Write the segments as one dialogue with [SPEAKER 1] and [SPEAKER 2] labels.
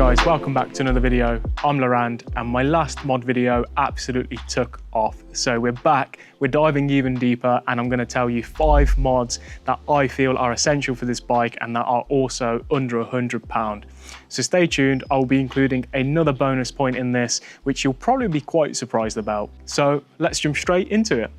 [SPEAKER 1] guys, welcome back to another video. I'm Laurent and my last mod video absolutely took off. So we're back, we're diving even deeper and I'm going to tell you 5 mods that I feel are essential for this bike and that are also under £100. So stay tuned, I'll be including another bonus point in this which you'll probably be quite surprised about. So let's jump straight into it.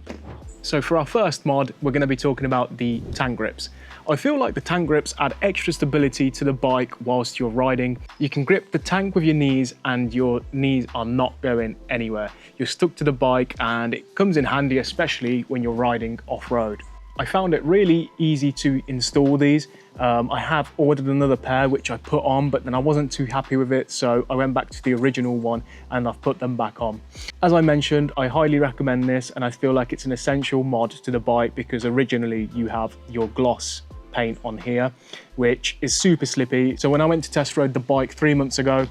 [SPEAKER 1] So for our first mod, we're going to be talking about the tank grips. I feel like the tank grips add extra stability to the bike whilst you're riding. You can grip the tank with your knees and your knees are not going anywhere. You're stuck to the bike and it comes in handy, especially when you're riding off-road. I found it really easy to install these. I have ordered another pair which I put on, but then I wasn't too happy with it, so I went back to the original one and I've put them back on. As I mentioned, I highly recommend this and I feel like it's an essential mod to the bike because originally you have your gloss paint on here, which is super slippy. So when I went to test ride the bike 3 months ago,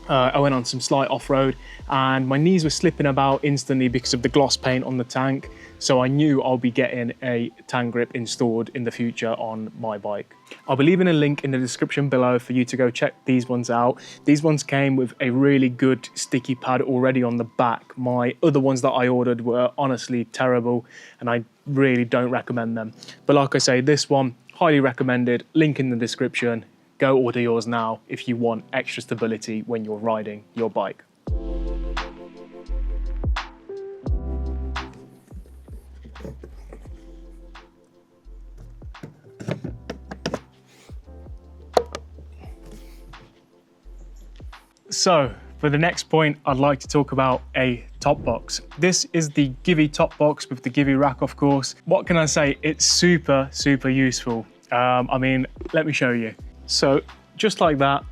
[SPEAKER 1] I went on some slight off-road and my knees were slipping about instantly because of the gloss paint on the tank. So I knew I'll be getting a tank grip installed in the future on my bike. I'll be leaving a link in the description below for you to go check these ones out. These ones came with a really good sticky pad already on the back. My other ones that I ordered were honestly terrible and I really don't recommend them. But like I say, this one, highly recommended, link in the description. Go order yours now if you want extra stability when you're riding your bike. So for the next point, I'd like to talk about a top box. This is the Givi top box with the Givi rack, of course. What can I say? It's super useful. I mean, let me show you. So just like that,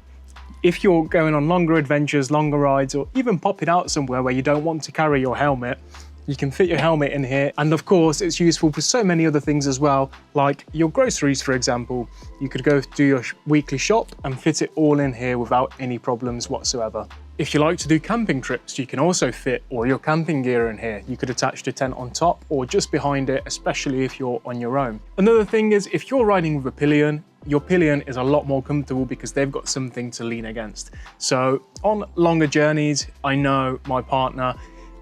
[SPEAKER 1] if you're going on longer adventures, longer rides, or even popping out somewhere where you don't want to carry your helmet, you can fit your helmet in here. And of course, it's useful for so many other things as well, like your groceries, for example. You could go do your weekly shop and fit it all in here without any problems whatsoever. If you like to do camping trips, you can also fit all your camping gear in here. You could attach the tent on top or just behind it, especially if you're on your own. Another thing is if you're riding with a pillion, your pillion is a lot more comfortable because they've got something to lean against. So on longer journeys, I know my partner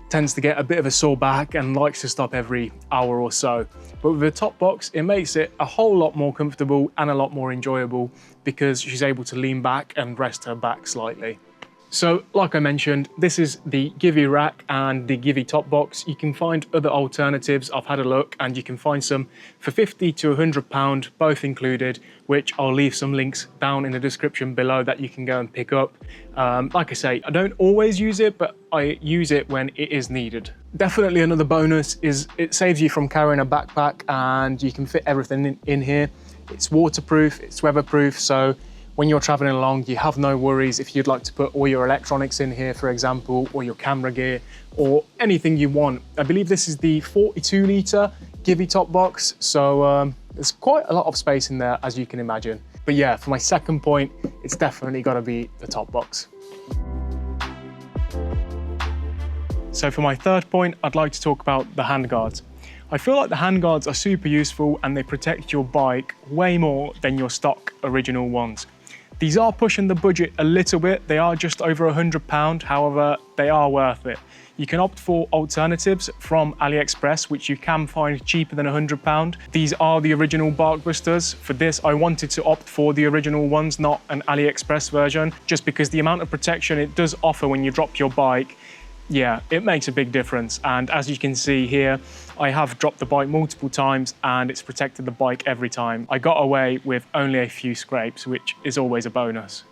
[SPEAKER 1] tends to get a bit of a sore back and likes to stop every hour or so. But with a top box, it makes it a whole lot more comfortable and a lot more enjoyable because she's able to lean back and rest her back slightly. So like I mentioned, this is the Givi rack and the Givi top box. You can find other alternatives. I've had a look and you can find some for £50 to £100, both included, which I'll leave some links down in the description below that you can go and pick up. Like I say, I don't always use it, but I use it when it is needed. Definitely another bonus is it saves you from carrying a backpack and you can fit everything in here. It's waterproof, it's weatherproof, so when you're traveling along, you have no worries if you'd like to put all your electronics in here, for example, or your camera gear, or anything you want. I believe this is the 42 litre Givi top box, so there's quite a lot of space in there, as you can imagine. But yeah, for my second point, it's definitely got to be the top box. So for my third point, I'd like to talk about the handguards. I feel like the handguards are super useful and they protect your bike way more than your stock original ones. These are pushing the budget a little bit. They are just over £100, however, they are worth it. You can opt for alternatives from AliExpress, which you can find cheaper than £100. These are the original bark busters. For this, I wanted to opt for the original ones, not an AliExpress version, just because the amount of protection it does offer when you drop your bike, yeah, it makes a big difference. And as you can see here, I have dropped the bike multiple times and it's protected the bike every time. I got away with only a few scrapes, which is always a bonus.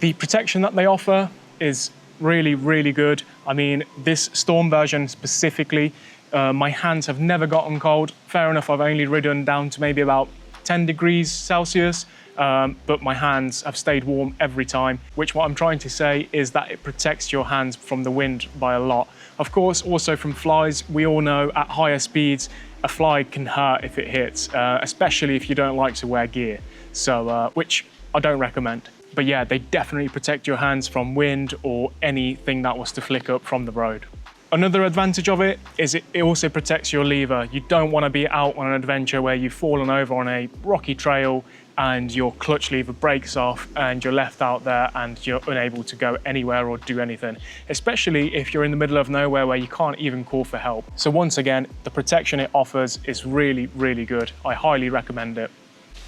[SPEAKER 1] The protection that they offer is really good. I mean, this Storm version specifically, my hands have never gotten cold. Fair enough, I've only ridden down to maybe about 10 degrees Celsius, but my hands have stayed warm every time, which what I'm trying to say is that it protects your hands from the wind by a lot. Of course, also from flies. We all know at higher speeds, a fly can hurt if it hits, especially if you don't like to wear gear, so which I don't recommend. But yeah, they definitely protect your hands from wind or anything that was to flick up from the road. Another advantage of it is it also protects your lever. You don't want to be out on an adventure where you've fallen over on a rocky trail, and your clutch lever breaks off and you're left out there and you're unable to go anywhere or do anything, especially if you're in the middle of nowhere where you can't even call for help. So once again, the protection it offers is really, really good. I highly recommend it.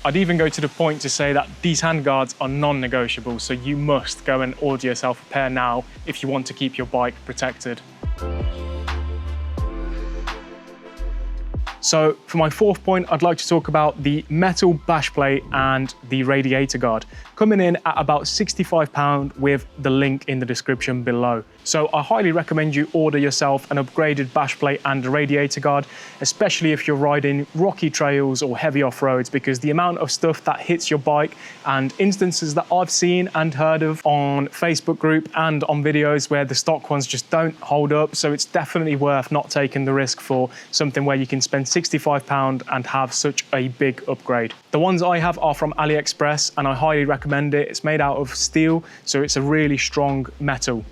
[SPEAKER 1] I'd even go to the point to say that these handguards are non-negotiable, so you must go and order yourself a pair now if you want to keep your bike protected. So for my fourth point, I'd like to talk about the metal bash plate and the radiator guard, coming in at about £65 with the link in the description below. So I highly recommend you order yourself an upgraded bash plate and a radiator guard, especially if you're riding rocky trails or heavy off-roads, because the amount of stuff that hits your bike and instances that I've seen and heard of on Facebook group and on videos where the stock ones just don't hold up. So it's definitely worth not taking the risk for something where you can spend £65 and have such a big upgrade. The ones I have are from AliExpress and I highly recommend it. It's made out of steel, so it's a really strong metal.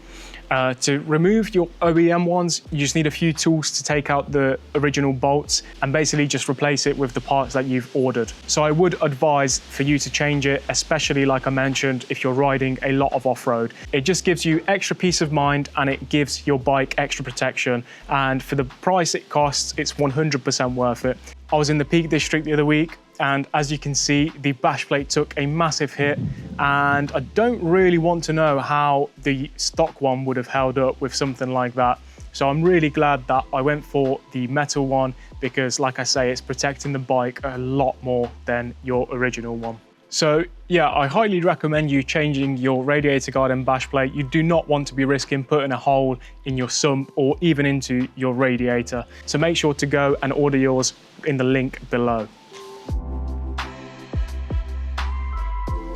[SPEAKER 1] To remove your OEM ones, you just need a few tools to take out the original bolts and basically just replace it with the parts that you've ordered. So I would advise for you to change it, especially like I mentioned, if you're riding a lot of off-road. It just gives you extra peace of mind and it gives your bike extra protection. And for the price it costs, it's 100% worth it. I was in the Peak District the other week, and as you can see, the bash plate took a massive hit, and I don't really want to know how the stock one would have held up with something like that. So I'm really glad that I went for the metal one because, like I say, it's protecting the bike a lot more than your original one. So yeah, I highly recommend you changing your radiator guard and bash plate. You do not want to be risking putting a hole in your sump or even into your radiator. So make sure to go and order yours in the link below.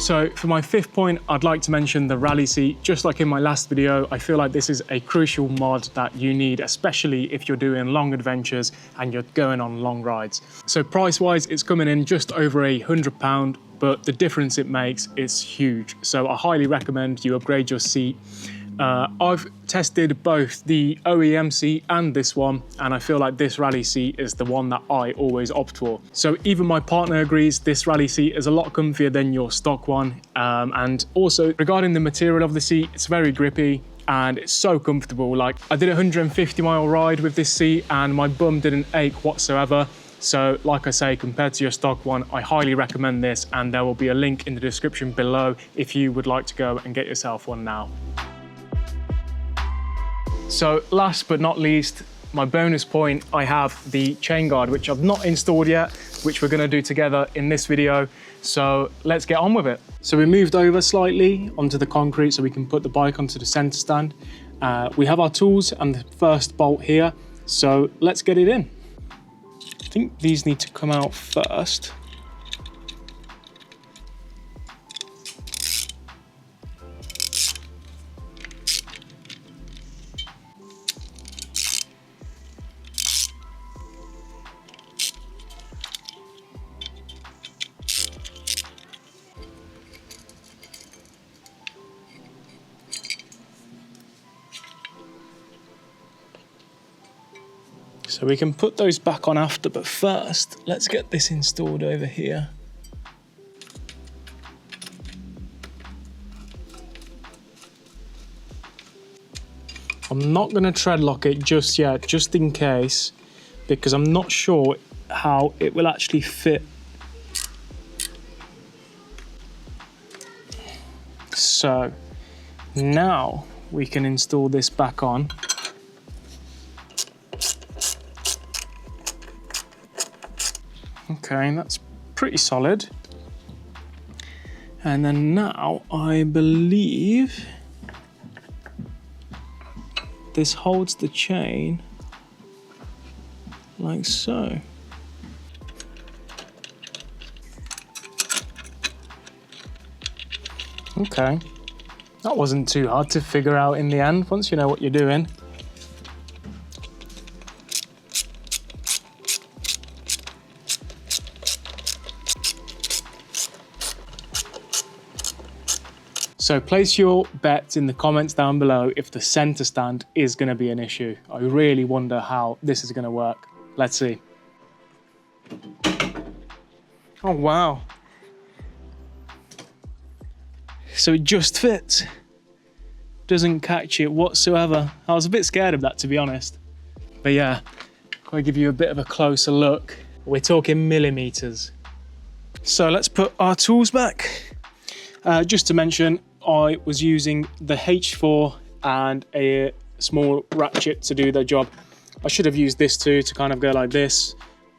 [SPEAKER 1] So for my fifth point, I'd like to mention the rally seat. Just like in my last video, I feel like this is a crucial mod that you need, especially if you're doing long adventures and you're going on long rides. So price-wise, it's coming in just over £100, but the difference it makes is huge. So I highly recommend you upgrade your seat. I've tested both the OEM seat and this one, and I feel like this rally seat is the one that I always opt for. So even my partner agrees this rally seat is a lot comfier than your stock one. And also regarding the material of the seat, it's very grippy and it's so comfortable. Like I did a 150-mile ride with this seat and my bum didn't ache whatsoever. So like I say, compared to your stock one, I highly recommend this, and there will be a link in the description below if you would like to go and get yourself one now. So last but not least, my bonus point, I have the chain guard, which I've not installed yet, which we're gonna do together in this video. So let's get on with it. So we moved over slightly onto the concrete so we can put the bike onto the center stand. We have our tools and the first bolt here. So let's get it in. I think these need to come out first. So we can put those back on after, but first, let's get this installed over here. I'm not going to tread lock it just yet, just in case, because I'm not sure how it will actually fit. So now we can install this back on. Okay, that's pretty solid. And then now I believe this holds the chain like so. Okay, that wasn't too hard to figure out in the end once you know what you're doing. So place your bets in the comments down below if the center stand is going to be an issue. I really wonder how this is going to work. Let's see. Oh wow, so it just fits. Doesn't catch it whatsoever. I was a bit scared of that, to be honest. But yeah, I'll give you a bit of a closer look. We're talking millimeters. So let's put our tools back. Just to mention, I was using the H4 and a small ratchet to do the job. I should have used this too to kind of go like this.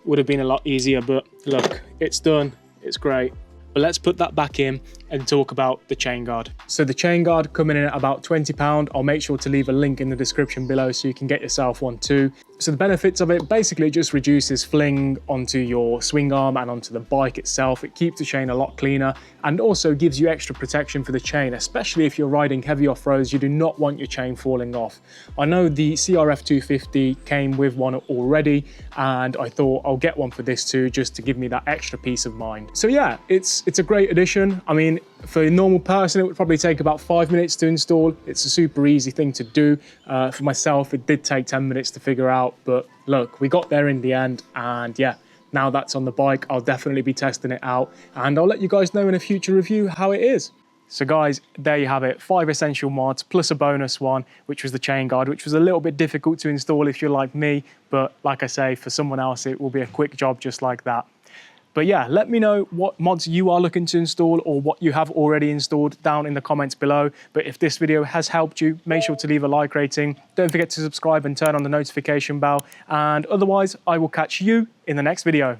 [SPEAKER 1] Would have been a lot easier, but look, it's done. It's great. But let's put that back in and talk about the chain guard. So the chain guard coming in at about £20. I'll make sure to leave a link in the description below so you can get yourself one too. So the benefits of it, basically just reduces fling onto your swing arm and onto the bike itself. It keeps the chain a lot cleaner and also gives you extra protection for the chain, especially if you're riding heavy off-roads. You do not want your chain falling off. I know the CRF 250 came with one already, and I thought I'll get one for this too, just to give me that extra peace of mind. So yeah, it's a great addition. I mean, for a normal person, it would probably take about 5 minutes to install. It's a super easy thing to do. For myself, it did take 10 minutes to figure out, but look, we got there in the end, and yeah, now that's on the bike, I'll definitely be testing it out, and I'll let you guys know in a future review how it is. So guys, there you have it, 5 essential mods plus a bonus one, which was the chain guard, which was a little bit difficult to install if you're like me, but like I say, for someone else, it will be a quick job just like that. But yeah, let me know what mods you are looking to install or what you have already installed down in the comments below. But if this video has helped you, make sure to leave a like rating. Don't forget to subscribe and turn on the notification bell. And otherwise, I will catch you in the next video.